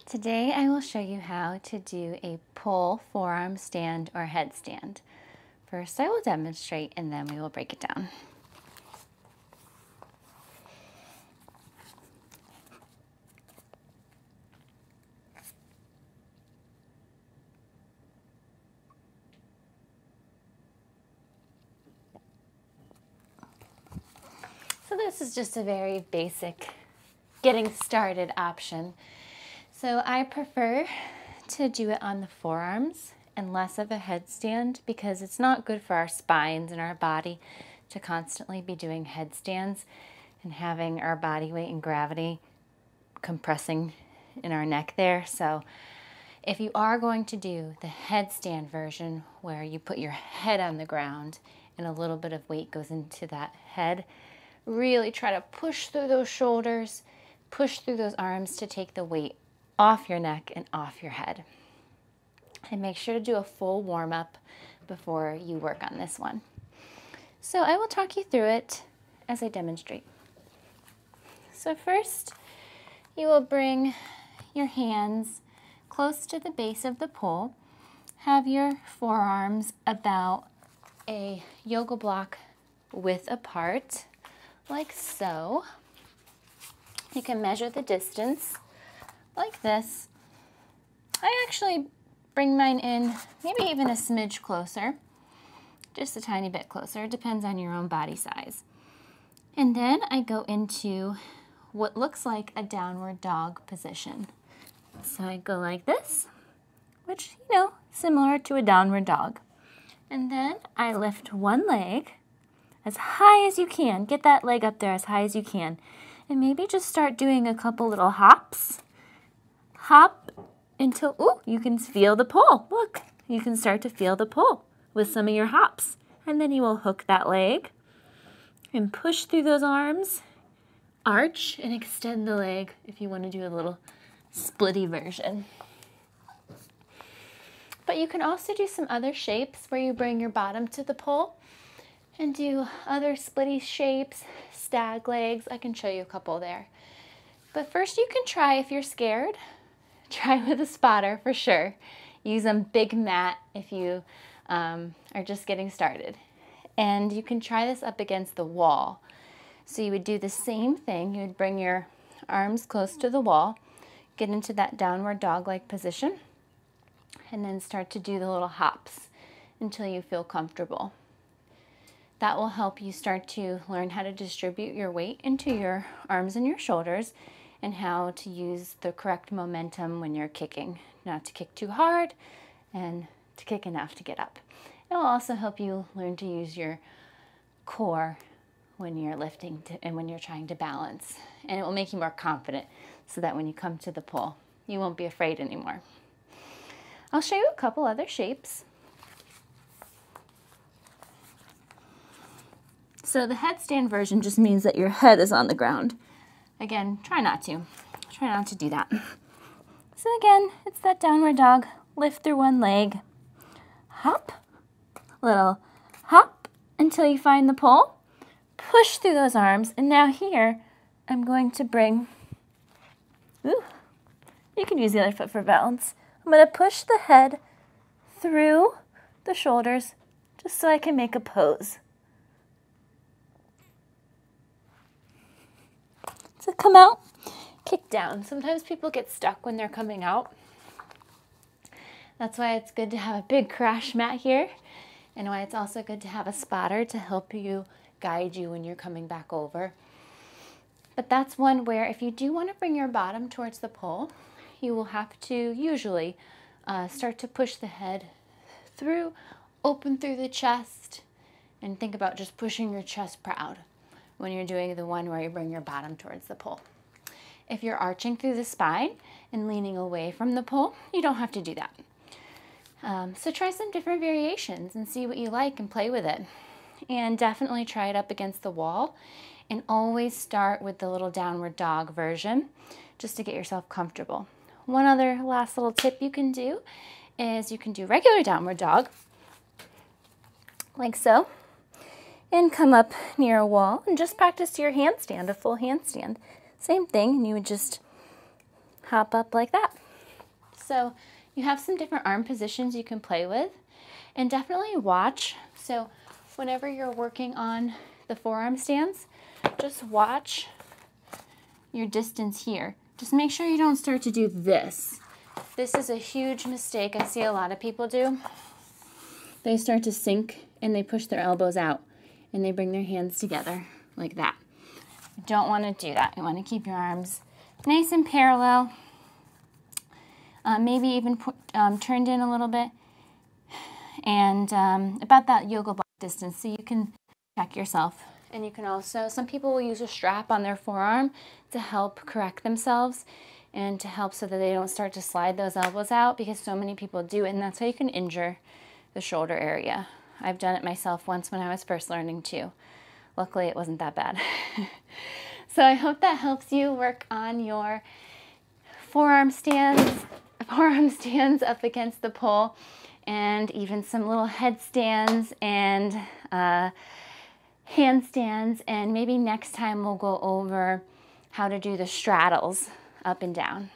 Today I will show you how to do a pull forearm stand or headstand. First I will demonstrate and then we will break it down. So this is just a very basic getting started option. So I prefer to do it on the forearms and less of a headstand because it's not good for our spines and our body to constantly be doing headstands and having our body weight and gravity compressing in our neck there. So if you are going to do the headstand version where you put your head on the ground and a little bit of weight goes into that head, really try to push through those shoulders, push through those arms to take the weight off your neck and off your head. And make sure to do a full warm-up before you work on this one. So I will talk you through it as I demonstrate. So first, you will bring your hands close to the base of the pole. Have your forearms about a yoga block width apart, like so. You can measure the distance like this. I actually bring mine in maybe even a smidge closer, just a tiny bit closer. It depends on your own body size. And then I go into what looks like a downward dog position. So I go like this, which, you know, similar to a downward dog. And then I lift one leg as high as you can. Get that leg up there as high as you can. And maybe just start doing a couple little hops. Hop until, ooh, you can feel the pull. Look, you can start to feel the pull with some of your hops. And then you will hook that leg and push through those arms, arch and extend the leg if you want to do a little splitty version. But you can also do some other shapes where you bring your bottom to the pole and do other splitty shapes, stag legs. I can show you a couple there. But first you can try, if you're scared, try with a spotter for sure. Use a big mat if you are just getting started. And you can try this up against the wall. So you would do the same thing. You would bring your arms close to the wall, get into that downward dog-like position, and then start to do the little hops until you feel comfortable. That will help you start to learn how to distribute your weight into your arms and your shoulders and how to use the correct momentum when you're kicking. Not to kick too hard and to kick enough to get up. It will also help you learn to use your core when you're lifting and when you're trying to balance. And it will make you more confident so that when you come to the pull, you won't be afraid anymore. I'll show you a couple other shapes. So the headstand version just means that your head is on the ground. Again, try not to do that. So again, it's that downward dog. Lift through one leg, hop, little hop until you find the pole. Push through those arms, and now here, I'm going to bring, ooh, you can use the other foot for balance. I'm going to push the head through the shoulders just so I can make a pose. So come out, kick down. Sometimes people get stuck when they're coming out. That's why it's good to have a big crash mat here, and why it's also good to have a spotter to help you guide you when you're coming back over. But that's one where if you do want to bring your bottom towards the pole, you will have to usually start to push the head through, open through the chest, and think about just pushing your chest proud when you're doing the one where you bring your bottom towards the pole. If you're arching through the spine and leaning away from the pole, you don't have to do that. So try some different variations and see what you like and play with it. And definitely try it up against the wall, and always start with the little downward dog version just to get yourself comfortable. One other last little tip you can do is you can do regular downward dog, like so, and come up near a wall and just practice your handstand, a full handstand. Same thing, and you would just hop up like that. So you have some different arm positions you can play with, and definitely watch. So whenever you're working on the forearm stands, just watch your distance here. Just make sure you don't start to do this. This is a huge mistake I see a lot of people do. They start to sink and they push their elbows out and they bring their hands together like that. You don't want to do that. You want to keep your arms nice and parallel. Maybe even turned in a little bit. And about that yoga block distance, so you can check yourself. And you can also, some people will use a strap on their forearm to help correct themselves and to help so that they don't start to slide those elbows out, because so many people do, and that's how you can injure the shoulder area. I've done it myself once when I was first learning too. Luckily, it wasn't that bad. So I hope that helps you work on your forearm stands up against the pole, and even some little headstands and handstands, and maybe next time we'll go over how to do the straddles up and down.